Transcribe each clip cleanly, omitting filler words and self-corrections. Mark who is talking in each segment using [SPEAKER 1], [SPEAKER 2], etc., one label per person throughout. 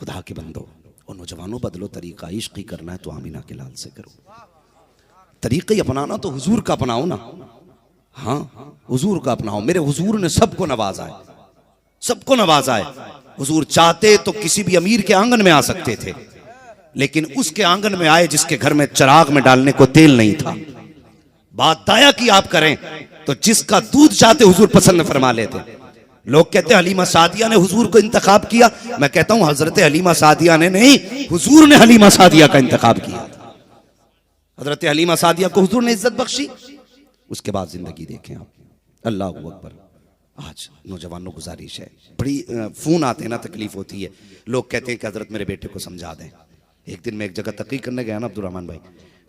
[SPEAKER 1] खुदा के बंदो और नौजवानों, बदलो तरीका, इश्क ही करना है तो आमीना के लाल से करो। तरीका ही अपनाना तो हुजूर का अपनाओ ना। हाँ, हुजूर का अपनाओ। मेरे हुजूर ने सबको नवाजा है, सबको नवाजा है। हुजूर चाहते तो किसी भी अमीर के आंगन में आ सकते थे, लेकिन उसके आंगन में आए जिसके घर में चिराग में डालने को तेल नहीं था। बात दाया की आप करें तो जिसका दूध चाहते हुजूर पसंद फरमा लेते। लोग कहते हैं हलीमा सादिया ने हुजूर को इंतखाब किया। मैं कहता हूं हजरत हलीमा सादिया ने नहीं, हुजूर ने हलीमा सादिया का इंतखाब किया। हजरत हलीमा सादिया को हुजूर ने इज्जत बख्शी। उसके बाद जिंदगी देखें आप। अल्लाह अकबर। आज नौजवानों गुजारिश है, बड़ी फोन आते हैं ना, तकलीफ होती है। लोग कहते हैं कि हजरत मेरे बेटे को समझा दें। एक दिन मैं एक जगह तकरीर करने गया ना अब्दुर्रहमान भाई,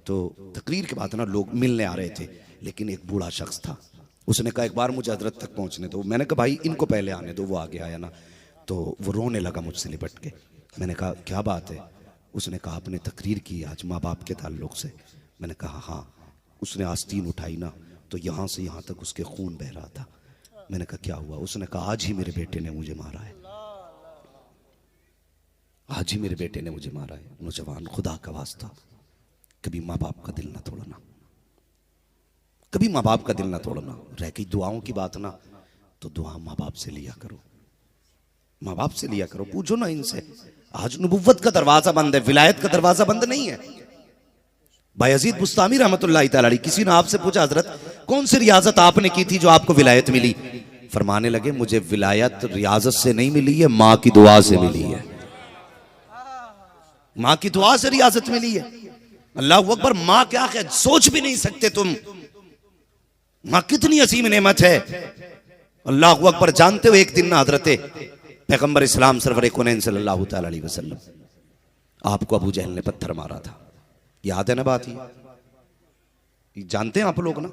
[SPEAKER 1] तो तकरीर के बाद ना लोग मिलने आ रहे थे, लेकिन एक बूढ़ा शख्स था। उसने कहा एक बार मुझे हजरत तक पहुंचने दो। मैंने कहा भाई इनको पहले आने दो। वो आगे आया ना तो वो रोने लगा मुझसे लिपट के। मैंने कहा क्या बात है? उसने कहा आपने तकरीर की आज माँ बाप के ताल्लुक से। मैंने कहा हाँ। उसने आस्तीन उठाई ना तो यहाँ से यहाँ तक उसके खून बह रहा था। मैंने कहा क्या हुआ? उसने कहा आज ही मेरे बेटे ने मुझे मारा है, आज ही मेरे बेटे ने मुझे मारा है। नौजवान, खुदा का वास्ता कभी माँ बाप का दिल ना तोड़ना, कभी माँ बाप का दिल ना तोड़ना। रह गई दुआओं की बात ना, तो दुआ माँ बाप से लिया करो, माँ बाप से लिया करो, पूछो ना इनसे। आज नबुव्वत का दरवाजा बंद है, विलायत का दरवाजा बंद नहीं है। बायजीद बुस्तामी रहमतुल्लाह तआला अलैह, किसी ने आपसे पूछा हजरत कौन सी रियाजत आपने की थी जो आपको विलायत मिली? फरमाने लगे मुझे विलायत रियाजत से नहीं मिली है, माँ की दुआ से मिली है। माँ की दुआ से रियाजत मिली है। अल्लाह अकबर। माँ क्या है सोच भी नहीं सकते तुम। माँ कितनी अजीम नेमत है। अल्लाह अकबर। जानते हो एक दिन ना हजरत पैगंबर इस्लाम सरवर कौनैन सल्लल्लाहु तआला अलैहि वसल्लम, आपको अबू जहल ने पत्थर मारा था। याद है ना बात? ये जानते हैं आप लोग ना?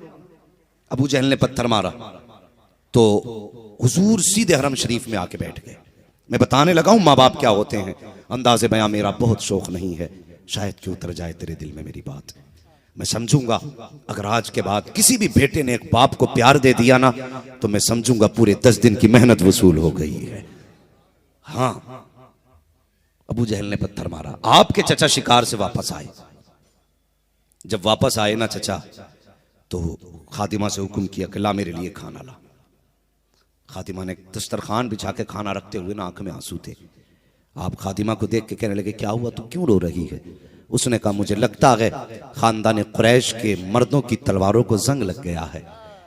[SPEAKER 1] अबू जहल ने पत्थर मारा तो हुजूर सीधे हरम शरीफ में आके बैठ गए। मैं बताने लगा हूं माँ बाप क्या होते हैं। अंदाज़े बयां मेरा बहुत शौक नहीं है, शायद कि उतर जाए तेरे दिल में मेरी बात। मैं समझूंगा अगर आज के बाद किसी भी बेटे ने एक बाप को प्यार दे दिया ना, तो मैं समझूंगा पूरे 10 दिन की मेहनत वसूल हो गई है। हाँ, अबू जहल ने पत्थर मारा। आपके चचा शिकार से वापस आए। जब वापस आए ना चचा, तो खातिमा से हुक्म किया कि ला मेरे लिए खाना ला। खातिमा ने दस्तरखान बिछा के खाना रखते हुए ना आंख में आंसू थे। आप खातिमा को देख के कहने लगे क्या हुआ, तू क्यों रो रही है? उसने कहा मुझे लगता है खानदान कुरैश के मर्दों की तलवारों को जंग लग गया है।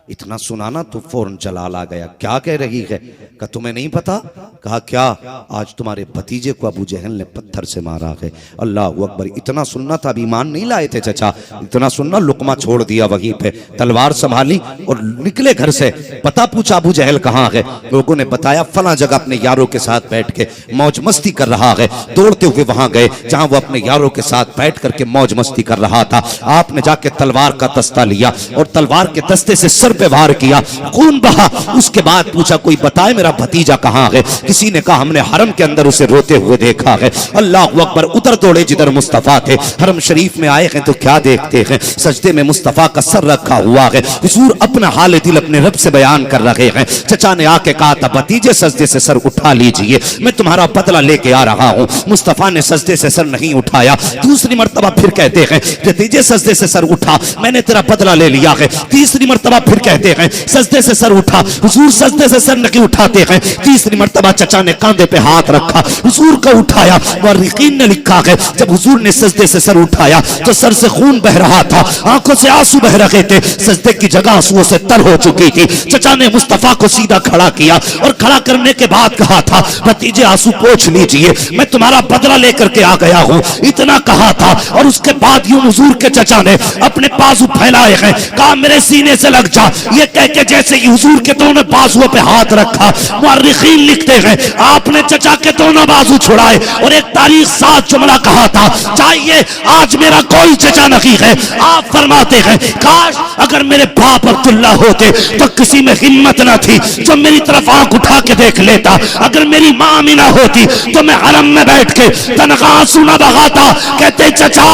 [SPEAKER 1] इतना सुनाना तो फौरन जलाल आ गया। क्या कह रही है? कहा तुम्हें नहीं पता? कहा क्या? आज तुम्हारे भतीजे को अबू जहल ने पत्थर से मारा है। अल्लाह अकबर। इतना सुनना था, अभी ईमान नहीं लाए थे चचा। इतना सुनना, लुकमा छोड़ दिया वहीं पे, तलवार संभाली और निकले घर से। पता पूछा अबू जहल कहाँ है? लोगों ने बताया फला जगह अपने यारों के साथ बैठ के मौज मस्ती कर रहा है। दौड़ते हुए वहां गए जहां वो अपने यारों के साथ बैठ करके मौज मस्ती कर रहा था। आपने जाके तलवार का दस्ता लिया और तलवार के दस्ते से सर पे वार किया, खून बहा। उसके बाद पूछा कोई बताए मेरा भतीजा कहाँ है? किसी ने कहा हमने हरम के अंदर उसे रोते हुए देखा है। अल्लाह अकबर। उधर दौड़े जिधर मुस्तफा थे। हरम शरीफ में आए हैं तो क्या देखते हैं? सजदे में मुस्तफा का सर रखा हुआ है। हुजूर अपना हाल दिल अपने रब से बयान कर रहे हैं। चचा ने आके कहा था भतीजे सजदे से सर उठा लीजिए, मैं तुम्हारा बदला लेके आ रहा हूँ। मुस्तफा ने सजदे से सर नहीं उठाया। दूसरी मर्तबा फिर कहते हैं भतीजे सजदे से सर उठा, मैंने तेरा बदला ले लिया है। तीसरी मर्तबा फिर कहते हैं सजदे से सर उठा, हुजूर सजदे से सर नहीं उठाते हैं। तीसरी मर्तबा चचा ने कांधे पे हाथ रखा, हुजूर को उठाया। मुअर्रिखीन ने लिखा है जब हुजूर ने सजदे से सर उठाया तो सर से खून बह रहा था, आंखों से आंसू बह रहे थे, सजदे की जगह आंसुओं से तर हो चुकी थी। चचा ने मुस्तफा को सीधा खड़ा किया और खड़ा करने के बाद कहा था भतीजे आंसू पोंछ लीजिए, मैं तुम्हारा बदला लेकर के आ गया हूँ। इतना कहा था और उसके बाद यूं हुजूर के चचा ने अपने बाजू फैलाए हैं, कहा मेरे सीने से लग जा। ये कह के जैसे ही हुजूर के दोनों बाजुओं पे हाथ रखा, मुअर्रिखीन लिखते हैं आपने चचा के दोनों बाजू छुड़ाए और एक तारीख साथ जुमला कहा था चाहिए आज मेरा कोई चचा नहीं है। आप फरमाते हैं काश अगर मेरे बाप अब्दुल्ला होते तो किसी में हिम्मत न थी जो मेरी तरफ आंख उठा के देख लेता। अगर मेरी माँ अमीना होती तो मैं हरम में बैठ के तनखा सुना बगाता, कहते चचा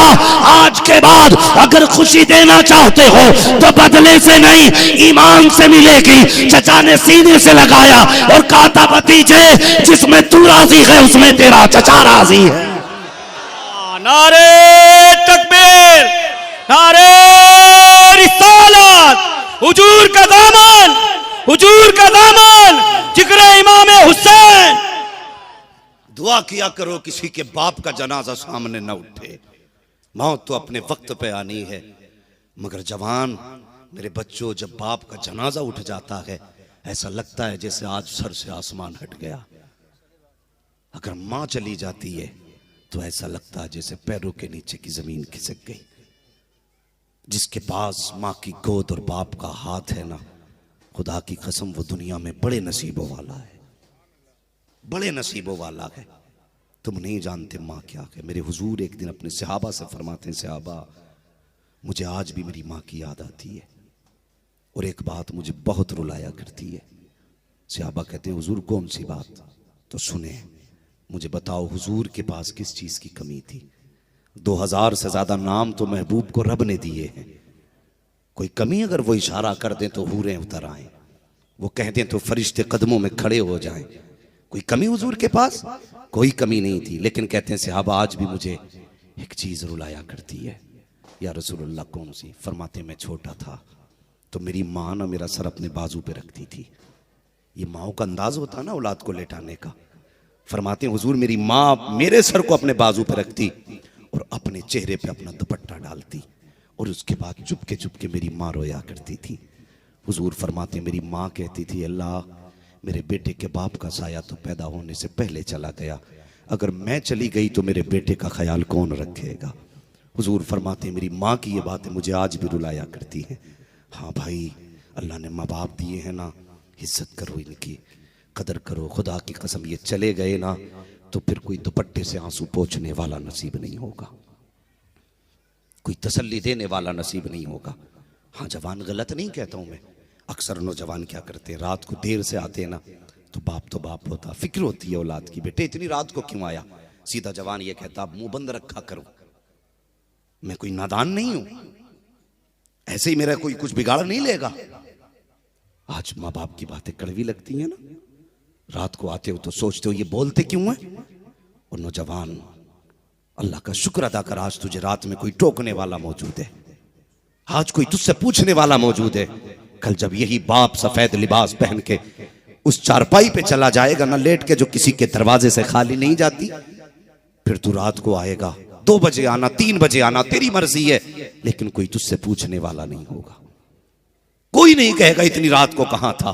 [SPEAKER 1] आज के बाद अगर खुशी देना चाहते हो तो बदले से नहीं ईमान से मिलेगी। चचा ने सीने से लगाया और कहा था भतीजे जिसमें तू राजी है उसमें तेरा चचा राजी है।
[SPEAKER 2] नारे तकबीर, नारे रिसालत, हुजूर का दामन, हुजूर का दामन, जिक्र इमाम हुसैन।
[SPEAKER 1] दुआ किया करो किसी के बाप का जनाजा सामने न उठे। मौत तो अपने वक्त पे आनी है, मगर जवान मेरे बच्चों, जब बाप का जनाजा उठ जाता है ऐसा लगता है जैसे आज सर से आसमान हट गया। अगर मां चली जाती है तो ऐसा लगता है जैसे पैरों के नीचे की जमीन खिसक गई। जिसके पास मां की गोद और बाप का हाथ है ना, खुदा की कसम वो दुनिया में बड़े नसीबों वाला है, बड़े नसीबों वाला है। तुम नहीं जानते माँ क्या है। मेरे हुजूर एक दिन अपने सहाबा से फरमाते हैं, सहाबा मुझे आज भी मेरी माँ की याद आती है और एक बात मुझे बहुत रुलाया करती है। सहाबा कहते हैं हुजूर कौन सी बात? तो सुने, मुझे बताओ हुजूर के पास किस चीज की कमी थी? 2000 से ज्यादा नाम तो महबूब को रब ने दिए हैं। कोई कमी अगर वो इशारा कर दें तो हूरें उतर आए, वो कह दें तो फरिश्ते कदमों में खड़े हो जाएं। कोई कमी हुजूर के पास? कोई कमी नहीं थी। लेकिन कहते हैं सहाबा आज भी मुझे एक चीज रुलाया करती है। या रसूलुल्लाह कौन सी? फरमाते मैं छोटा था तो मेरी माँ ना मेरा सर अपने बाजू पे रखती थी। ये माओ का अंदाज होता ना औलाद को लेटाने का। फरमाते हुजूर मेरी माँ मेरे सर को अपने बाजू पे रखती और अपने चेहरे पे अपना दुपट्टा डालती और उसके बाद चुपके मेरी माँ रोया करती थी। हुजूर फरमाते मेरी माँ कहती थी अल्लाह मेरे बेटे के बाप का साया तो पैदा होने से पहले चला गया, अगर मैं चली गई तो मेरे बेटे का ख्याल कौन रखेगा? हुजूर फरमाते मेरी माँ की ये बातें मुझे आज भी रुलाया करती हैं। हाँ भाई, अल्लाह ने माँ बाप दिए हैं ना, इज्जत करो, इनकी कदर करो। खुदा की कसम ये चले गए ना तो फिर कोई दुपट्टे से आंसू पोंछने वाला नसीब नहीं होगा, कोई तसल्ली देने वाला नसीब नहीं होगा। हाँ जवान गलत नहीं कहता हूँ मैं। अक्सर नौजवान क्या करते हैं, रात को देर से आते हैं ना तो बाप होता, फिक्र होती है औलाद की, बेटे इतनी रात को क्यों आया? सीधा जवान ये कहता मुंह बंद रखा करो, मैं कोई नादान नहीं हूं, ऐसे ही मेरा कोई कुछ बिगाड़ नहीं लेगा। आज माँ बाप की बातें कड़वी लगती हैं ना, रात को आते हो तो सोचते हो ये बोलते क्यों है। और नौजवान अल्लाह का शुक्र अदा कर, आज तुझे रात में कोई टोकने वाला मौजूद है, आज कोई तुझसे पूछने वाला मौजूद है। कल जब यही बाप सफेद लिबास पहन के उस चारपाई पे चला जाएगा ना लेट के, जो किसी के दरवाजे से खाली नहीं जाती, फिर तू रात को आएगा, 2 बजे आना, 3 बजे आना, तेरी मर्जी है, लेकिन कोई तुझसे पूछने वाला नहीं होगा। कोई नहीं कहेगा इतनी रात को कहां था।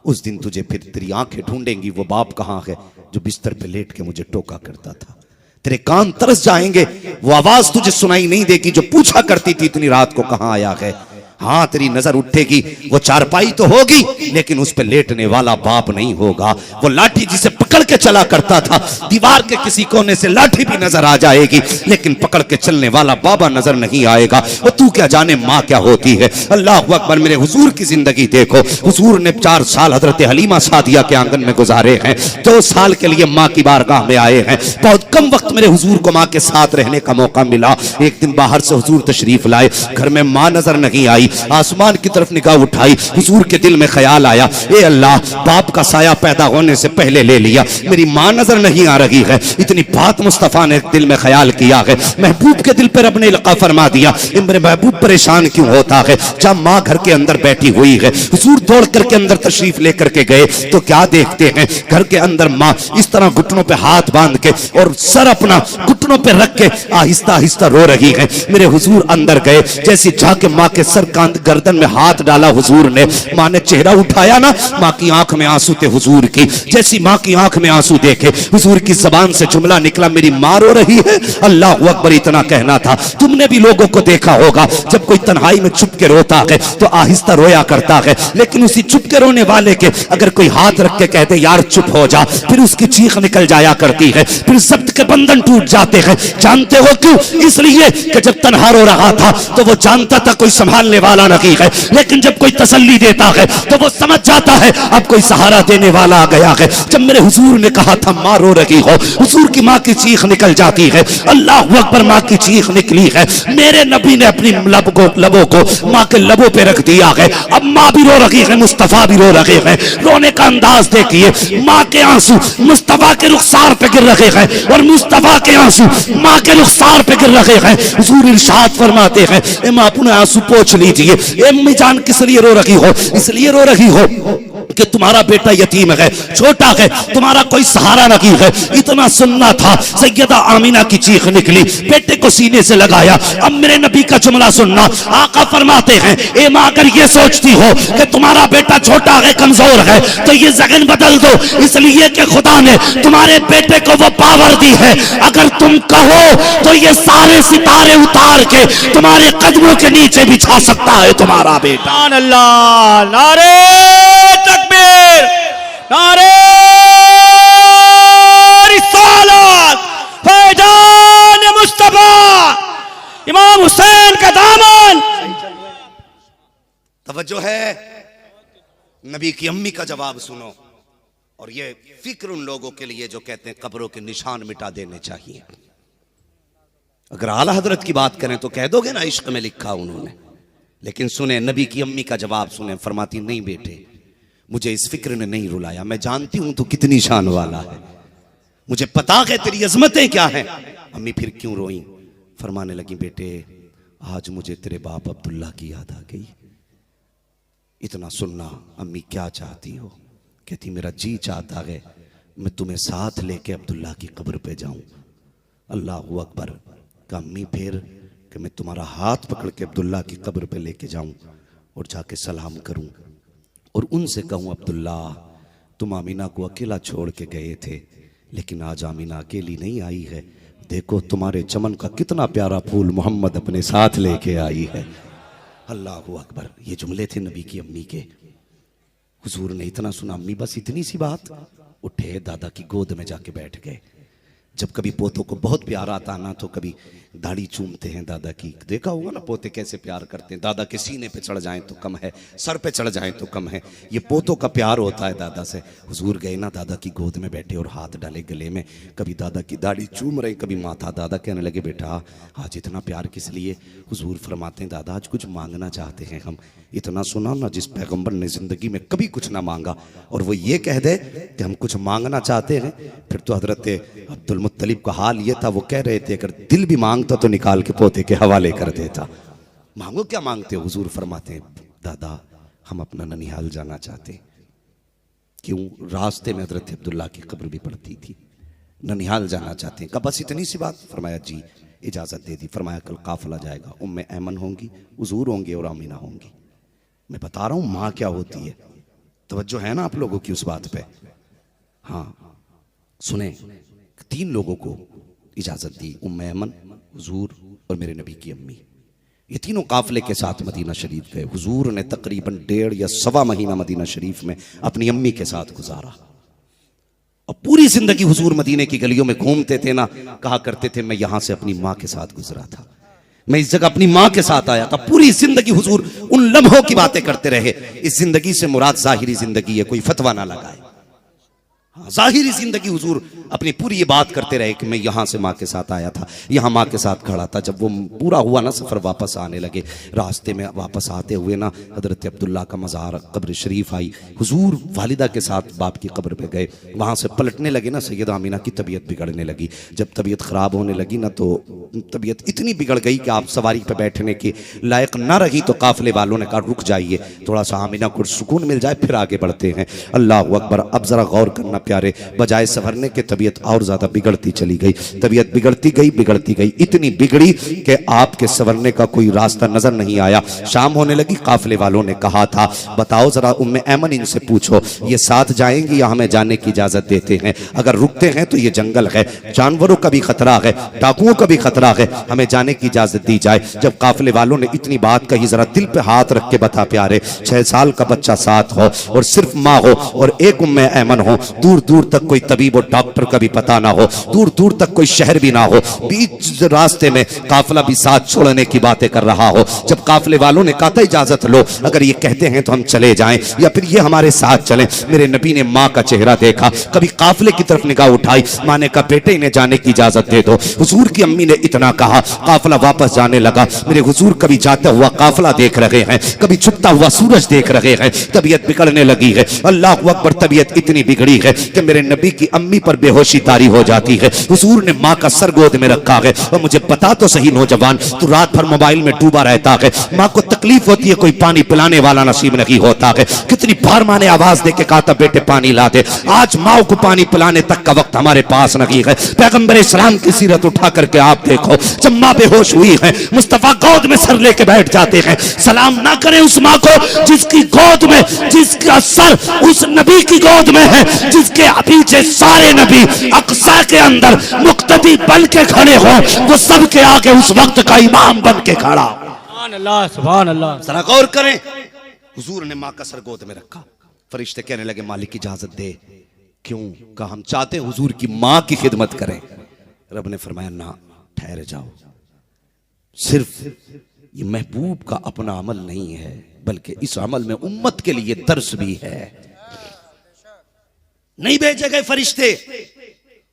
[SPEAKER 1] उस दिन तुझे फिर तेरी आंखें ढूंढेंगी वो बाप कहां है जो बिस्तर पे लेट के मुझे टोका करता था। तेरे कान तरस जाएंगे, वो आवाज तुझे सुनाई नहीं देगी जो पूछा करती थी इतनी रात को कहां आया है। हाँ तेरी नजर उठेगी, वो चारपाई तो होगी लेकिन उस पे लेटने वाला बाप नहीं होगा। वो लाठी जिसे पकड़ के चला करता था, दीवार के किसी कोने से लाठी भी नजर आ जाएगी लेकिन पकड़ के चलने वाला बाबा नजर नहीं आएगा। वो तू क्या जाने माँ क्या होती है। अल्लाह अकबर। मेरे हुजूर की जिंदगी देखो, हुजूर ने 4 साल हजरत हलीमा सादिया के आंगन में गुजारे हैं, 2 साल के लिए माँ की बारगाह में आए हैं। बहुत कम वक्त मेरे हुजूर को माँ के साथ रहने का मौका मिला। एक दिन बाहर से हुजूर तशरीफ लाए, घर में माँ नजर नहीं आई। आसमान की तरफ निगाह उठाई, हुजूर के दिल में ख्याल आया, ए अल्लाह बाप का साया पैदा होने से पहले ले लिया, मेरी माँ नजर नहीं आ रही है। इतनी बात मुस्तफा ने दिल में ख्याल किया है, महबूब के दिल पर अपने लका फरमा दिया। मेरे महबूब परेशान क्यों होता है? जब माँ घर के अंदर बैठी हुई है, हुजूर दौड़ करके अंदर तशरीफ लेकर के गए तो क्या देखते हैं, घर के अंदर माँ इस तरह घुटनों पे हाथ बांध के और सर अपना घुटनों पे रख के आहिस्ता आहिस्ता रो रही है। मेरे हुजूर अंदर गए, जैसे जाके माँ के सर कांध गर्दन में हाथ डाला हुजूर ने, माँ ने चेहरा उठाया ना, माँ की आंख में आंसू थे हुजूर की। जैसी माँ की आंख में आंसू देखे, हुजूर की जबान से जुमला निकला, मेरी माँ रो रही है। अल्लाह अकबर। इतना कहना था। तुमने भी लोगों को देखा होगा, जब कोई तन्हाई में छुप के रोता है तो आहिस्ता रोया करता है, लेकिन उसी छुप के रोने वाले के अगर कोई हाथ रख के कहते यार चुप हो जा, फिर उसकी चीख निकल जाया करती है, फिर जब्त के बंधन टूट जाते हैं। जानते हो क्यों? इसलिए कि जब तन्हा रो रहा था तो वो जानता था कोई संभालने वाला नहीं है, लेकिन जब कोई तसल्ली देता है तो वो समझ जाता है अब कोई सहारा देने वाला आ गया है। जब मेरे हुजूर हुजूर ने कहा था माँ रो रही हो, हुजूर की माँ की चीख निकल जाती है। अल्लाह अकबर, माँ की चीख निकली है। मेरे नबी ने अपनी लबों को माँ के लबों पे रख दिया है। अब माँ भी रो रही है, मुस्तफा भी रो रहे हैं। रोने का अंदाज देखिए, माँ के आंसू मुस्तफा के रुखसार पे गिर रहे हैं और मुस्तफा के आंसू माँ के रुखसार पे गिर रहे हैं। हुजूर इरशाद फरमाते हैं, ए माँ अपने आंसू पोंछ लीजिए। ए अम्मी जान किस लिए रो रही हो? इसलिए रो रही हो कि तुम्हारा बेटा यतीम है, छोटा है, तुम्हारा कोई सहारा नहीं है। इतना सुनना था। सैयदा आमीना की चीख निकली, बेटे को सीने से लगाया। अब मेरे नबी का जुमला सुनना। आका फरमाते हैं, ए माँ अगर ये सोचती हो कि तुम्हारा बेटा छोटा है, कमजोर है, तो ये जगन बदल दो, इसलिए कि खुदा ने तुम्हारे बेटे को वो पावर दी है। अगर तुम कहो तो ये सारे सितारे उतार के तुम्हारे कदमों के नीचे बिछा सकता है तुम्हारा बेटा।
[SPEAKER 2] सुभान अल्लाह, नारे तकबीर, नारे रिसालत, फैजान मुस्तफा, इमाम हुसैन का दामन।
[SPEAKER 1] तवज्जो है, नबी की अम्मी का जवाब सुनो। और ये फिक्र उन लोगों के लिए जो कहते हैं कब्रों के निशान मिटा देने चाहिए। अगर आला हजरत की बात करें तो कह दोगे ना इश्क में लिखा उन्होंने, लेकिन सुने नबी की अम्मी का जवाब सुने। फरमाती, नहीं बेटे, मुझे इस फिक्र ने नहीं रुलाया, मैं जानती हूं तू कितनी शान वाला है, मुझे पता है तेरी अजमतें क्या हैं। अम्मी फिर क्यों रोई? फरमाने लगी, बेटे आज मुझे तेरे बाप अब्दुल्ला की याद आ गई। इतना सुनना, अम्मी क्या चाहती हो? कहती, मेरा जी चाहता है मैं तुम्हें साथ लेके अब्दुल्ला की कब्र पे जाऊं। अल्लाह अकबर। का अम्मी फिर कि मैं तुम्हारा हाथ पकड़ के अब्दुल्ला की कब्र पे लेके जाऊं और जाके सलाम करूं और उनसे कहूं, अब्दुल्ला तुम आमीना को अकेला छोड़ के गए थे, लेकिन आज आमीना अकेली नहीं आई है। देखो तुम्हारे चमन का कितना प्यारा फूल मोहम्मद अपने साथ लेके आई है। अल्लाह अकबर। ये जुमले थे नबी की अम्मी के। हुजूर ने इतना सुना, अम्मी बस इतनी सी बात, उठे दादा की गोद में जाके बैठ गए। जब कभी पोतों को बहुत प्यार आता ना तो कभी दाढ़ी चूमते हैं दादा की। देखा होगा ना पोते कैसे प्यार करते हैं। दादा के सीने पे चढ़ जाएं तो कम है, सर पे चढ़ जाएं तो कम है। ये पोतों का प्यार होता है दादा से। हुजूर गए ना, दादा की गोद में बैठे और हाथ डाले गले में, कभी दादा की दाढ़ी चूम रहे, कभी माथा। दादा कहने लगे, बेटा आज इतना प्यार किस लिए? हुजूर फरमाते हैं, दादा आज कुछ मांगना चाहते हैं हम। इतना सुना ना, जिस पैगंबर ने जिंदगी में कभी कुछ ना मांगा और वो ये कह दे कि हम कुछ मांगना चाहते हैं, फिर तो हजरत अब्दुल मुत्तलिब का हाल ये था, वो कह रहे थे अगर दिल भी मांगता तो निकाल के पोते के हवाले कर देता। मांगो, क्या मांगते हो? हुजूर फरमाते हैं, दादा हम अपना ननिहाल जाना चाहते। क्यों? रास्ते में हजरत अब्दुल्ला की कब्र भी पड़ती थी। ननिहाल जाना चाहते हैं। कहा बस इतनी सी बात? फरमाया जी इजाजत दे दी। फरमाया कल काफिला जाएगा, उम्मे ऐमन होंगी, हुजूर होंगे और आमीना होंगी। मैं बता रहा हूं माँ क्या होती है। तवज्जो है ना आप लोगों की उस बात पे? हाँ सुने, 3 लोगों को इजाजत दी, उम्मे ऐमन, हुजूर और मेरे नबी की अम्मी। ये तीनों काफिले के साथ मदीना शरीफ गए। हुजूर ने तकरीबन 1.5 या सवा महीना मदीना शरीफ में अपनी अम्मी के साथ गुजारा। और पूरी जिंदगी हुजूर मदीने की गलियों में घूमते थे ना, कहा करते थे मैं यहां से अपनी माँ के साथ गुजरा था, मैं इस जगह अपनी माँ के साथ आया था। पूरी जिंदगी हुजूर उन लम्हों की बातें करते रहे। इस जिंदगी से मुराद जाहिरी जिंदगी है, कोई फतवा ना लगाए। हाँ, जाहिरी जिंदगी हुजूर अपनी पूरी ये बात करते रहे कि मैं यहाँ से माँ के साथ आया था, यहाँ माँ के साथ खड़ा था। जब वो पूरा हुआ ना सफ़र, वापस आने लगे, रास्ते में वापस आते हुए ना हज़रत अब्दुल्ला का मज़ार कब्र शरीफ आई। हुजूर वालिदा के साथ बाप की कब्र पे गए। वहाँ से पलटने लगे ना, सैयदा आमीना की तबीयत बिगड़ने लगी। जब तबीयत ख़राब होने लगी ना तो तबीयत इतनी बिगड़ गई कि आप सवारी पर बैठने के लायक ना रही। तो काफ़िले वालों ने कहा रुक जाइए, थोड़ा सा आमीना को सुकून मिल जाए फिर आगे बढ़ते हैं। अल्लाह अकबर। अब ज़रा गौर करना प्यारे, बजाय संवरने के तबीयत और ज्यादा बिगड़ती चली गई। तबीयत बिगड़ती गई, इतनी बिगड़ी कि आपके संवरने का कोई रास्ता नजर नहीं आया। शाम होने लगी, काफिले वालों ने कहा था बताओ जरा उम्मे ऐमन इनसे पूछो ये साथ जाएंगी या हमें जाने की इजाजत देते हैं? अगर रुकते हैं तो ये जंगल है, जानवरों का भी खतरा है, डाकुओं का भी खतरा है, हमें जाने की इजाजत दी जाए। जब काफिले वालों ने इतनी बात कही, जरा दिल पे हाथ रख के बता प्यारे, 6 साल का बच्चा साथ हो और सिर्फ माँ हो और एक उम्मे ऐमन हो, दूर दूर तक कोई तबीब और डॉक्टर का भी पता ना हो, दूर दूर तक कोई शहर भी ना हो, बीच रास्ते में काफिला भी साथ छोड़ने की बातें कर रहा हो। जब काफिले वालों ने कहा था इजाजत लो, अगर ये कहते हैं तो हम चले जाएं या फिर ये हमारे साथ चलें, मेरे नबी ने माँ का चेहरा देखा, कभी काफिले की तरफ निगाह उठाई, माँ ने कहा बेटे इन्हें जाने की इजाजत दे दो। हुजूर की अम्मी ने इतना कहा, काफिला वापस जाने लगा। मेरे हुजूर कभी जाता हुआ काफिला देख रहे हैं, कभी छुपता हुआ सूरज देख रहे हैं। तबीयत बिगड़ने लगी है, अल्लाह अकबर, तबीयत इतनी बिगड़ी है कि मेरे नबी की अम्मी पर बेहोशी तारी हो जाती है। हुजूर ने माँ का सर गोद में रखा है। और मुझे बता तो सही नौजवान, तू रात भर मोबाइल में डूबा रहता है, माँ को तकलीफ होती है, कोई पानी पिलाने वाला नसीब नहीं होता है। कितनी बार माँ ने आवाज दे के कहा था बेटे पानी ला दे, आज माँ को पानी पिलाने तक का वक्त हमारे पास नहीं है। पैगंबर इस्लाम की सीरत उठा करके आप देखो, जब माँ बेहोश हुई है, मुस्तफा गोद में सर लेके बैठ जाते हैं। सलाम ना करें उस माँ को जिसकी गोद में, जिसका सर उस नबी की गोद में है, जिसके पीछे सारे नबी अक्सा के अंदर मुक्तदी बन के खड़े हो, वो सबके आगे उस वक्त का इमाम बन के खड़ा।
[SPEAKER 2] सुभान अल्लाह, सुभान अल्लाह।
[SPEAKER 1] जरा गौर करें, हुजूर ने माँ का सर गोद में रखा। फरिश्ते कहने लगे मालिक इजाजत दे। क्यों? कहा हम चाहते हैं हुजूर की माँ की खिदमत करें। रब ने फरमाया ना, ठहर जाओ। सिर्फ ये महबूब का अपना अमल नहीं है, बल्कि इस अमल में उम्मत के लिए दर्स भी है। नहीं भेजे गए फरिश्ते,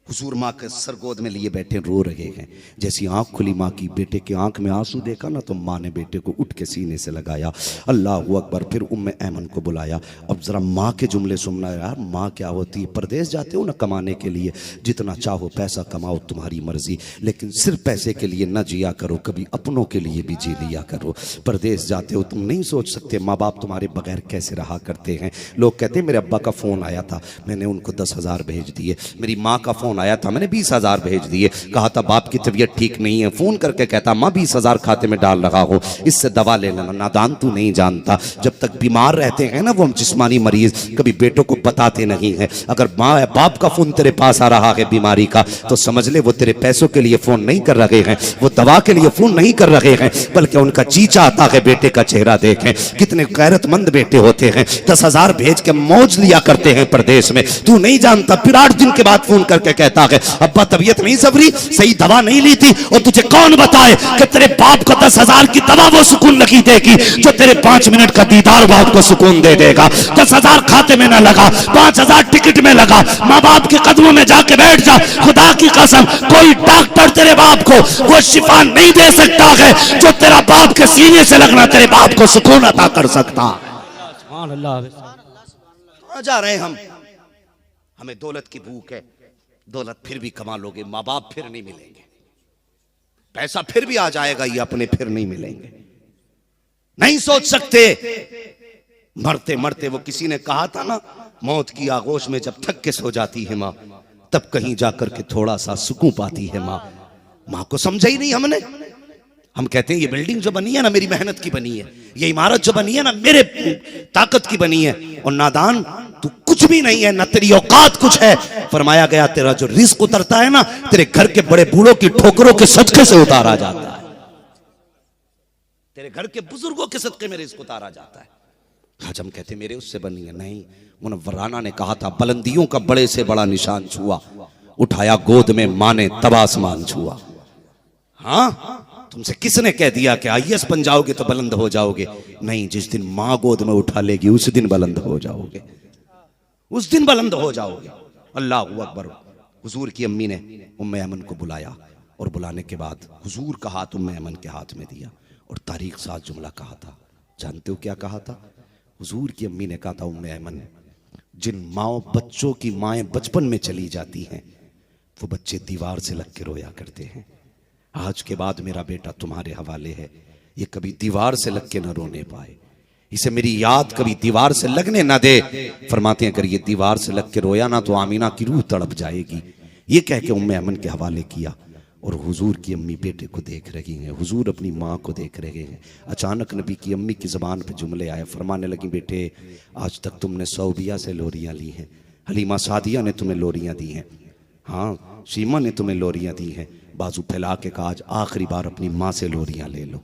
[SPEAKER 1] हुजूर माँ के सर गोद में लिए बैठे रो रहे हैं। जैसी आंख खुली माँ की, बेटे की आंख में आंसू देखा ना, तो माँ ने बेटे को उठ के सीने से लगाया। अल्लाह अकबर। फिर उम्मे ऐमन को बुलाया। अब जरा माँ के जुमले सुनना यार, माँ क्या होती है। परदेश जाते हो ना कमाने के लिए, जितना चाहो पैसा कमाओ, तुम्हारी मर्जी, लेकिन सिर्फ पैसे के लिए न जिया करो, कभी अपनों के लिए भी जी लिया करो। परदेश जाते हो, तुम नहीं सोच सकते माँ बाप तुम्हारे बगैर कैसे रहा करते हैं। लोग कहते हैं मेरे अब्बा का फ़ोन आया था, मैंने उनको 10,000 भेज दिए। मेरी माँ का फ़ोन आया था, मैंने 20,000 भेज दिए। कहा था बाप की तबीयत ठीक नहीं है, फोन करके कहता माँ 20,000 खाते में डाल रहा हूँ, इससे दवा ले लेना। नादान तू नहीं जानता, जब तक बीमार रहते हैं ना वो हम जिस्मानी मरीज, कभी बेटों को बताते नहीं है। अगर माँ बाप का फोन तेरे पास आ रहा है बीमारी का, तो समझ ले वो तेरे पैसों के लिए फोन नहीं कर रहे हैं, वो दवा के लिए फोन नहीं कर रहे हैं, बल्कि उनका जी चाहता है बेटे का चेहरा देखें। कितने गैरतमंद बेटे होते हैं, 10,000 भेज के मौज लिया करते हैं परदेश में, तू नहीं जानता। फिर 8 दिन के बाद फोन करके कहता है अब्बा तबीयत नहीं सबरी, सही दवा नहीं ली थी। और तुझे कौन बताए कि तेरे बाप को 10,000 की दवा वो सुकून लगी देगी जो तेरे 5 मिनट का दीदार बाप को सुकून दे देगा। 10,000 खाते में ना लगा, 5,000 टिकट में लगा। माँ बाप के कदमों में जाके बैठ जा, खुदा की कसम कोई डॉक्टर तेरे बाप को वो शिफा नहीं दे सकता है जो तेरा बाप के सीने से लगना तेरे बाप को सुकून अता कर सकता।
[SPEAKER 2] सुभान अल्लाह।
[SPEAKER 1] कहां जा रहे हैं हम? हमें दौलत की भूख है, दौलत फिर भी कमा लोगे, माँ बाप फिर नहीं मिलेंगे, पैसा फिर भी आ जाएगा, ये अपने फिर नहीं मिलेंगे। नहीं सोच सकते, मरते मरते वो किसी ने कहा था ना, मौत की आगोश में जब थक के सो जाती है माँ, तब कहीं जाकर के थोड़ा सा सुकून पाती है माँ। माँ को समझा ही नहीं हमने। हम कहते हैं ये बिल्डिंग जो बनी है ना मेरी मेहनत की बनी है, ये इमारत जो बनी है ना मेरे ताकत की बनी है। और नादान तू कुछ भी नहीं है, ना तेरी औकात कुछ है। फरमाया गया तेरा जो रिस्क उतरता है ना, तेरे घर के बड़े बूढ़ों की ठोकरों के सदके से उतारा जाता है, तेरे घर के बुजुर्गों के सदके में रिस्क उतारा जाता है। आज हम कहते मेरे उससे बनी है, नहीं। मुनव्वराना ने कहा था बुलंदियों का बड़े से बड़ा निशान छुआ, उठाया गोद में माँ ने तब आसमान छुआ। हाँ, तुमसे किसने कह दिया कि आईएएस बन जाओगे तो बुलंद हो जाओगे? नहीं, जिस दिन माँ गोद में उठा लेगी उस दिन बुलंद हो जाओगे, उस दिन बुलंद हो जाओगे। अल्लाह अकबर। हुजूर की अम्मी ने उम्मे ऐमन को बुलाया और बुलाने के बाद हुजूर का हाथ उम्मे ऐमन के हाथ में दिया और तारीख साथ जुमला कहा था। जानते हो क्या कहा था? हुजूर की अम्मी ने कहा था उम्मे ऐमन, जिन माओ बच्चों की माएँ बचपन में चली जाती हैं वो बच्चे दीवार से लग के रोया करते हैं। आज के बाद मेरा बेटा तुम्हारे हवाले है, ये कभी दीवार से लग के न रोने पाए, इसे मेरी याद कभी दीवार से लगने ना दे। फरमाते हैं अगर ये दीवार से लग के रोया ना तो आमीना की रूह तड़प जाएगी। ये कह के उम्मे ऐमन के हवाले किया और हुजूर की अम्मी बेटे को देख रही हैं, हुजूर अपनी माँ को देख रहे हैं। अचानक नबी की अम्मी की ज़बान पे जुमले आए, फरमाने लगी बेटे आज तक तुमने सौबिया से लोरियाँ ली हैं, हलीमा सादिया ने तुम्हें लोरियाँ दी हैं, हाँ सीमा ने तुम्हें लोरियाँ दी हैं। बाजू फैला के कहा आज आखिरी बार अपनी माँ से लोरियाँ ले लो।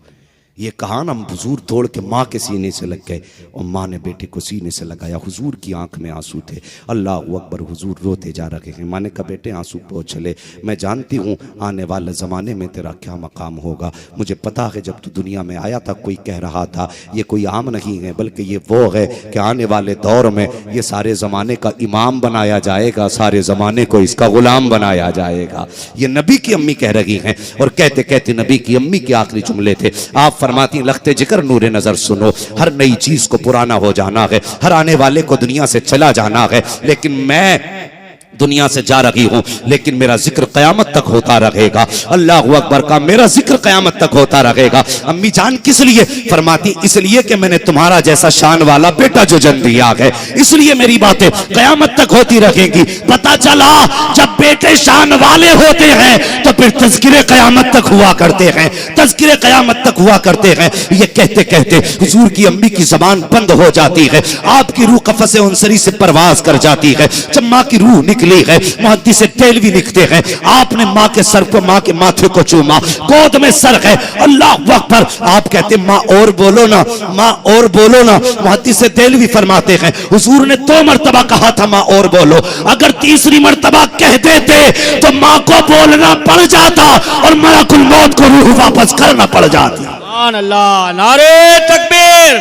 [SPEAKER 1] ये कहा ना, हुजूर दौड़ के माँ के सीने से लग गए और माँ ने बेटे को सीने से लगाया। हुजूर की आंख में आंसू थे। अल्लाह अकबर। हुजूर रोते जा रहे हैं। माँ ने कहा बेटे आंसू पोंछ ले, मैं जानती हूँ आने वाले ज़माने में तेरा क्या मकाम होगा। मुझे पता है जब तू दुनिया में आया था कोई कह रहा था ये कोई आम नहीं है बल्कि ये वो है कि आने वाले दौर में ये सारे ज़माने का इमाम बनाया जाएगा, सारे ज़माने को इसका गुलाम बनाया जाएगा। ये नबी की अम्मी कह रही हैं। और कहते कहते नबी की अम्मी के आखिरी जुमले थे। आप फरमाती लखते जिक्र नूरे नजर सुनो, हर नई चीज को पुराना हो जाना है, हर आने वाले को दुनिया से चला जाना है, लेकिन मैं दुनिया से जा रही हूं लेकिन मेरा जिक्र कयामत तक होता रहेगा। अल्लाह अकबर का मेरा जिक्र कयामत तक होता रहेगा। अम्मी जान किस लिए? फरमाती इसलिए कि मैंने तुम्हारा जैसा शान वाला बेटा जो जन्म दिया है, इसलिए मेरी बातें कयामत तक होती रहेंगी। पता चला जब बेटे शान वाले होते हैं तो फिर तज़किरे कयामत तक हुआ करते हैं, तज़किरे कयामत तक हुआ करते हैं। ये कहते कहते हुजूर की अम्मी की जबान बंद हो जाती है। आपकी रूह कफ़स उनसरी से परवाज कर जाती है। जब माँ की रूह निकली है, मुहद्दिस देलवी लिखते हैं आपने माँ के सर को, माँ के माथे को चूमा, गोद में सर है। अल्लाह अकबर। आप कहते माँ और बोलो ना, माँ और बोलो ना। मुहद्दिस देलवी फरमाते हैं हुजूर ने 2 मरतबा कहा था माँ और बोलो, अगर तीसरी मरतबा कह देते तो माँ को बोलना पड़ जाता और मलकुल मौत को रूह वापस करना पड़ जाती।
[SPEAKER 2] सुभान अल्लाह। नारे तकबीर,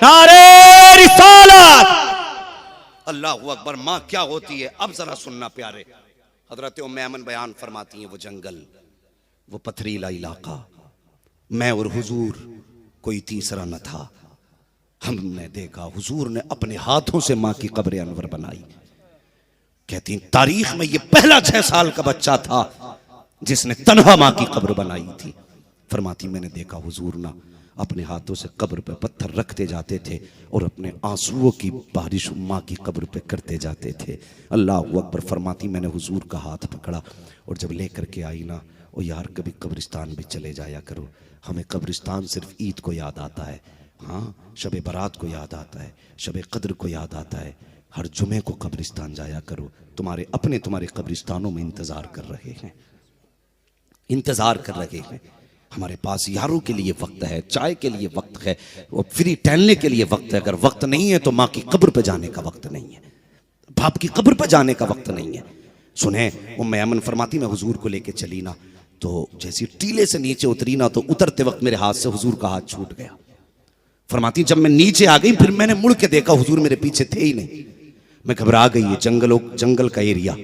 [SPEAKER 2] नारे रिसालत।
[SPEAKER 1] अल्लाह अकबर। माँ क्या होती है अब जरा सुनना प्यारे। हजरत उम्मे ऐमन बयान फरमाती हैं वो जंगल, वो पथरीला इलाका, मैं और हुजूर, कोई तीसरा न था। हमने देखा हुजूर ने अपने हाथों से माँ की कब्र अनवर बनाई। कहती तारीख में ये पहला 6 साल का बच्चा था जिसने तन्हा माँ की कब्र बनाई थी। फरमाती मैंने देखा हुजूर ना अपने हाथों से कब्र पे पत्थर रखते जाते थे और अपने आंसुओं की बारिश माँ की कब्र पे करते जाते थे। अल्लाह अकबर। फरमाती मैंने हुजूर का हाथ पकड़ा और जब लेकर के आई ना, ओ यार कभी कब्रिस्तान भी चले जाया करो। हमें कब्रिस्तान सिर्फ ईद को याद आता है, हाँ शब बारात को याद आता है, शब कद्र को याद आता है। हर जुमे को कब्रिस्तान जाया करो। तुम्हारे अपने तुम्हारे कब्रिस्तानों में इंतजार कर रहे हैं, इंतजार कर रहे हैं। हमारे पास यारों के लिए वक्त है, चाय के लिए वक्त है, वो फ्री टहलने के लिए वक्त है। अगर वक्त नहीं है तो माँ की कब्र पे जाने का वक्त नहीं है, बाप की कब्र पे जाने का वक्त नहीं है। सुने उम्मे ऐमन फरमाती मैं हुजूर को लेके चली ना, तो जैसी टीले से नीचे उतरी ना, तो उतरते वक्त मेरे हाथ से हुजूर का हाथ छूट गया। फरमाती जब मैं नीचे आ गई फिर मैंने मुड़ के देखा हुजूर मेरे पीछे थे ही नहीं। मैं घबरा गई। ये जंगल का एरिया,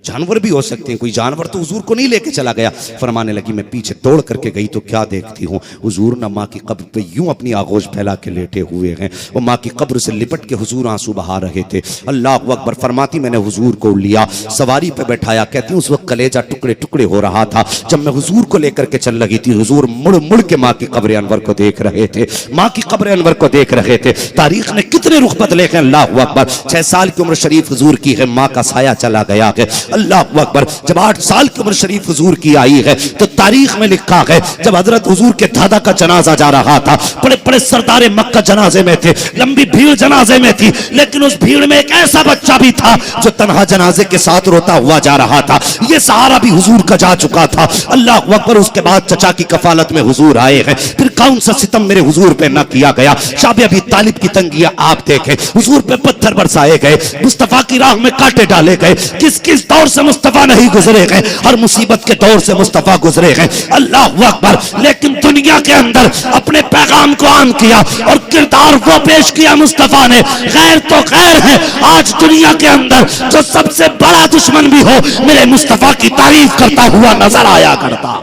[SPEAKER 1] जानवर भी हो सकते हैं, कोई जानवर तो हुजूर को नहीं लेके चला गया। फरमाने लगी मैं पीछे दौड़ करके गई तो क्या देखती हूँ, हुजूर ना माँ की कब्र पे यूं अपनी आगोश फैला के लेटे हुए हैं। वो माँ की कब्र से लिपट के हुजूर आंसू बहा रहे थे। अल्लाह अकबर। फरमाती मैंने हुजूर को लिया, सवारी पे बैठाया। कहती उस वक्त कलेजा टुकड़े टुकड़े हो रहा था। जब मैं हुजूर को लेकर के चल रही थी, हुजूर मुड़ मुड़ के माँ की कब्र अनवर को देख रहे थे, माँ की कब्र अनवर को देख रहे थे। तारीख ने कितने रुख बदले हैं। अल्लाह अकबर। 6 साल की उम्र शरीफ हुजूर की है, माँ का साया चला गया है। अल्लाह अकबर। जब 8 साल की उम्र शरीफ हुजूर की आई है तो तारीख में लिखा है जब हजरत हुजूर के दादा का जनाजा जा रहा था, बड़े बड़े सरदारे मक्का जनाजे में थे, लंबी भीड़ जनाजे में थी, लेकिन उस भीड़ में एक ऐसा बच्चा भी था जो तन्हा जनाजे के साथ रोता हुआ जा रहा था। ये सहारा भी हुजूर का जा चुका था। अल्लाह अकबर। उसके बाद चचा की कफालत में हुजूर आए हैं। फिर कौन सा सितम मेरे हुजूर पे न किया गया। शाबे अबी तालिब की तंगियां आप देखें, हुजूर पे पत्थर बरसाए गए, मुस्तफा की राह में कांटे डाले गए। किस किस दौर से मुस्तफा नहीं गुजरे गए, हर मुसीबत के दौर से मुस्तफा गुजरे गए। अल्लाह अकबर। लेकिन दुनिया के अंदर अपने पैगाम को आम किया और किरदार वो पेश किया मुस्तफा ने। गैर तो गैर है, आज दुनिया के अंदर जो सबसे बड़ा दुश्मन भी हो मेरे मुस्तफा की तारीफ करता हुआ नजर आया करता।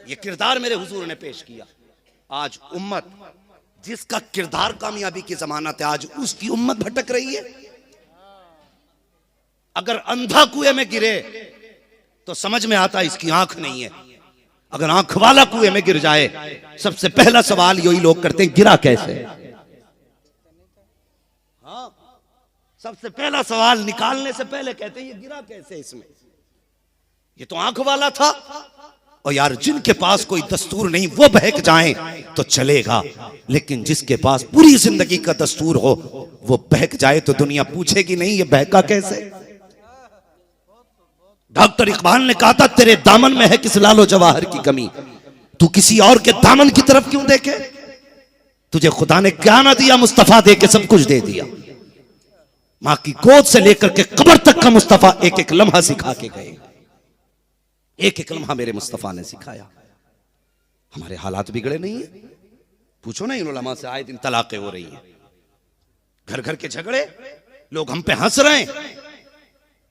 [SPEAKER 1] ये किरदार मेरे हुजूर ने पेश किया। आज उम्मत जिसका किरदार कामयाबी की जमानत है, आज उसकी उम्मत भटक रही है। अगर अंधा कुएं में गिरे तो समझ में आता इसकी आंख नहीं है, अगर आंख वाला कुएं में गिर जाए सबसे पहला सवाल यही लोग करते हैं गिरा कैसे। हाँ, सबसे पहला सवाल निकालने से पहले कहते हैं ये गिरा कैसे, इसमें ये तो आंख वाला था। और यार जिनके पास कोई दस्तूर नहीं वो बहक जाएं तो चलेगा, लेकिन जिसके पास पूरी जिंदगी का दस्तूर हो वो बहक जाए तो दुनिया पूछेगी नहीं ये बहका कैसे। डॉक्टर इकबाल ने कहा था तेरे दामन में है किस लालो जवाहर की कमी, तू किसी और के दामन की तरफ क्यों देखे? तुझे खुदा ने क्या ना दिया? मुस्तफा दे के सब कुछ दे दिया। मां की गोद से लेकर के कब्र तक का मुस्तफा एक एक लम्हा सिखा के गए। एक एक लम्हा मेरे मुस्तफा ने सिखाया। हमारे हालात बिगड़े नहीं है? पूछो ना इन उलमा से, आए दिन तलाकें हो रही हैं, घर घर के झगड़े, लोग हम पे हंस रहे हैं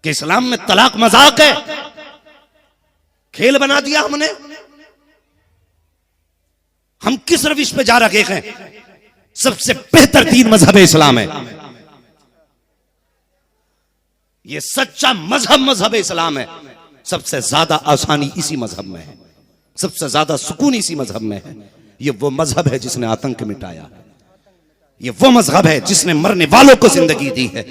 [SPEAKER 1] कि इस्लाम में तलाक मजाक है, खेल बना दिया हमने। हम किस रविश पे जा रखे हैं? सबसे बेहतर दीन मजहब इस्लाम है। ये सच्चा मजहब इस्लाम है। सबसे ज्यादा आसानी इसी मजहब में है, सबसे ज्यादा सुकून इसी मजहब में है। ये वो मजहब है जिसने आतंक मिटाया है। ये वो मजहब है जिसने मरने वालों को जिंदगी दी है।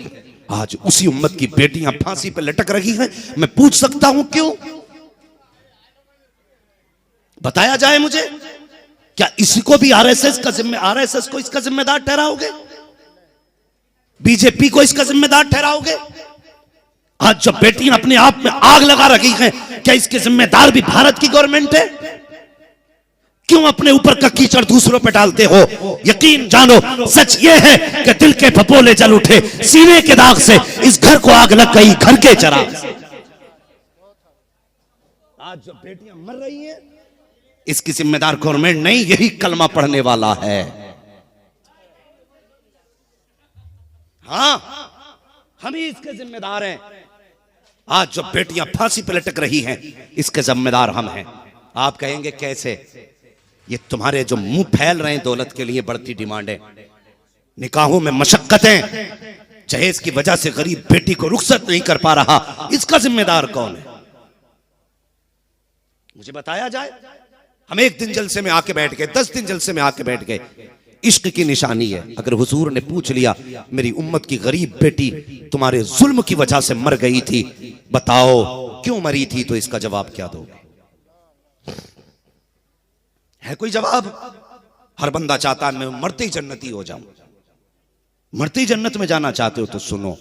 [SPEAKER 1] आज उसी उम्मत की बेटियां फांसी पे लटक रही हैं। मैं पूछ सकता हूं क्यों? बताया जाए मुझे, क्या इसी को भी आरएसएस को इसका जिम्मेदार ठहराओगे? बीजेपी को इसका जिम्मेदार ठहराओगे? आज जब बेटियां अपने आप में आग लगा रही हैं, क्या इसके जिम्मेदार भी भारत की गवर्नमेंट है? क्यों अपने ऊपर का कीचड़ दूसरों पे डालते हो? यकीन जानो, सच ये है कि दिल के फपोले जल उठे, सीने के दाग से इस घर को आग लग गई, घर के चराग से। आज जो बेटियां मर रही हैं, इसकी जिम्मेदार गवर्नमेंट नहीं, यही कलमा पढ़ने वाला है। हां, हम ही इसके जिम्मेदार हैं। आज जो बेटियां फांसी पे लटक रही हैं, इसके जिम्मेदार हम हैं। आप कहेंगे कैसे? ये तुम्हारे जो मुंह फैल रहे हैं दौलत के लिए, बढ़ती डिमांडें, निकाहों में मशक्कतें, जहेज की वजह से गरीब बेटी को रुखसत नहीं कर पा रहा, इसका जिम्मेदार कौन है? मुझे बताया जाए। हम एक दिन जलसे में आके बैठ गए, 10 दिन जलसे में आके बैठ गए। इश्क की निशानी है। अगर हुजूर ने पूछ लिया, मेरी उम्मत की गरीब बेटी तुम्हारे जुल्म की वजह से मर गई थी, बताओ क्यों मरी थी, तो इसका जवाब क्या दोगे? है कोई जवाब? हर बंदा चाहता है मैं मरते ही जन्नती हो जाऊं। मरते ही जन्नत में जाना चाहते हो तो सुनो,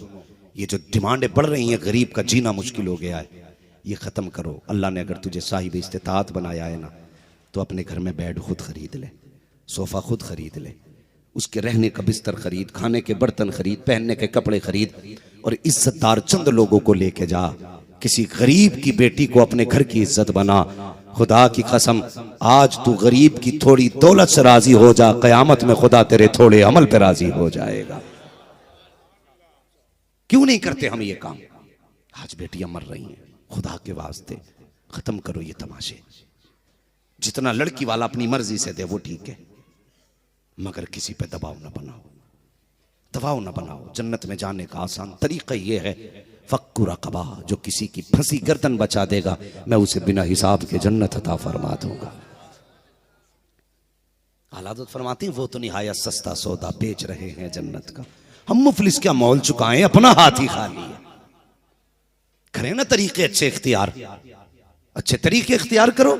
[SPEAKER 1] ये जो डिमांडें बढ़ रही हैं, गरीब का जीना मुश्किल हो गया है, ये खत्म करो। अल्लाह ने अगर तुझे साहिब इस्तिताअत बनाया है ना, तो अपने घर में बेड खुद खरीद ले, सोफा खुद खरीद ले, उसके रहने का बिस्तर खरीद, खाने के बर्तन खरीद, पहनने के कपड़े खरीद, और इज्जतदार चंद लोगों को लेके जा। किसी गरीब की बेटी को अपने घर की इज्जत बना। खुदा की कसम, आज तू गरीब की थोड़ी दौलत से राजी हो जा, कयामत में खुदा तेरे थोड़े अमल पे राजी हो जाएगा। क्यों नहीं करते हम ये काम? आज बेटियां मर रही हैं, खुदा के वास्ते खत्म करो ये तमाशे। जितना लड़की वाला अपनी मर्जी से दे वो ठीक है, मगर किसी पे दबाव ना बनाओ, दबाव ना बनाओ। जन्नत में जाने का आसान तरीका ये है, फक्कु रक़बा, जो किसी की फंसी गर्दन बचा देगा, मैं उसे बिना हिसाब के जन्नत अता फरमा दूंगा। आलादत फरमाती हैं, वो तो निहायत सस्ता सौदा बेच रहे हैं जन्नत का। हम मुफलिस क्या मोल चुकाएं, अपना हाथ ही खाली है। करें ना तरीके अच्छे इख्तियार, अच्छे तरीके इख्तियार करो।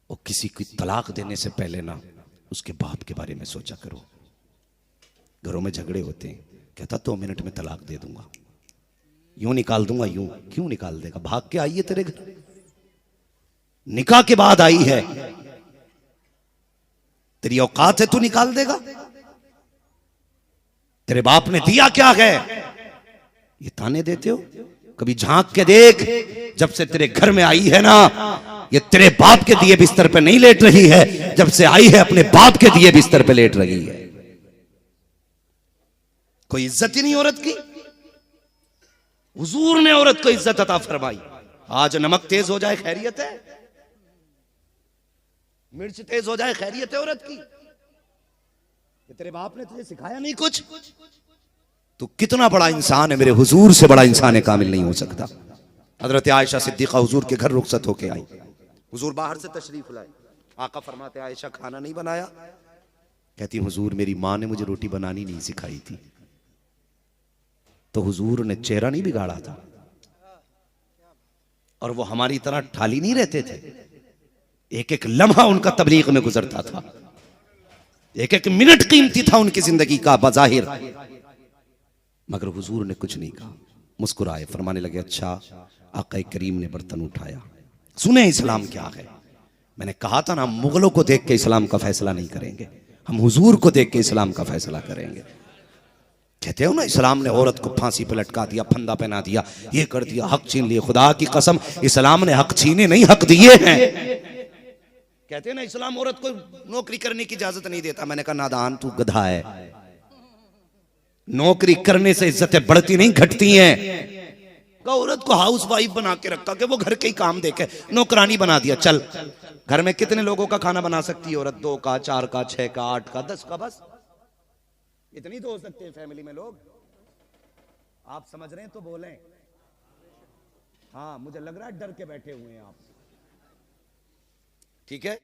[SPEAKER 1] और किसी की तलाक देने से पहले ना उसके बाप के बारे में सोचा करो। घरों में झगड़े होते हैं, कहता 2 मिनट में तलाक दे दूंगा, यूं निकाल दूंगा, यूं। क्यों निकाल देगा? भाग के आई है तेरे घर, निकाह के बाद आई है, तेरी औकात है, तू निकाल देगा? तेरे बाप ने दिया क्या है? ये ताने देते हो? कभी झांक के देख, जब से तेरे घर में आई है ना, ये तेरे बाप के दिए बिस्तर पे नहीं लेट रही है, जब से आई है अपने बाप के दिए बिस्तर पे लेट रही है। कोई इज्जत ही नहीं औरत की। हुजूर ने औरत को इज्जत अता फरमाई। आज नमक तेज हो जाए खैरियत है, मिर्च तेज हो जाए खैरियत है औरत की। ये तेरे बाप ने तुझे सिखाया नहीं कुछ? तू कितना बड़ा इंसान है, मेरे हुजूर से बड़ा इंसान कामिल नहीं हो सकता। हजरत आयशा सिद्दीका हुजूर के घर रुखसत होके आई। हुजूर बाहर से तशरीफ लाए, आका फरमाते आयशा खाना नहीं बनाया? कहती हुजूर मेरी माँ ने मुझे रोटी बनानी नहीं सिखाई थी। तो हुजूर ने चेहरा नहीं बिगाड़ा था, और वो हमारी तरह ठाली नहीं रहते थे। एक एक लम्हा उनका तबलीग में गुजरता था, एक एक मिनट कीमती था उनकी जिंदगी का बज़ाहिर, मगर हुजूर ने कुछ नहीं कहा। मुस्कुराए, फरमाने लगे अच्छा। आका करीम ने बर्तन उठाया, सुने इस्लाम क्या है। मैंने कहा था ना, मुगलों को देख के इस्लाम का फैसला नहीं करेंगे, हम हुजूर को देख के इस्लाम का फैसला करेंगे। कहते हो ना, इस्लाम ने औरत को फांसी पे लटका दिया, फंदा पहना दिया, ये कर दिया, हक छीन लिए। खुदा की कसम, इस्लाम ने हक छीने नहीं, हक दिए हैं। कहते हैं ना, इस्लाम औरत को नौकरी करने की इजाजत नहीं देता। मैंने कहा नादान, तू गधा है। नौकरी करने से इज्जतें बढ़ती नहीं, घटती हैं। औरत को हाउस वाइफ बना के रखा कि वो घर के ही काम देखे, नौकरानी बना दिया। चल, घर में कितने लोगों का खाना बना सकती है औरत? 2 का, 4 का, 6 का, 8 का, 10 का, बस इतनी तो हो सकते हैं फैमिली में लोग। आप समझ रहे हैं तो बोलें। हाँ, मुझे लग रहा है डर के बैठे हुए हैं आप। ठीक है।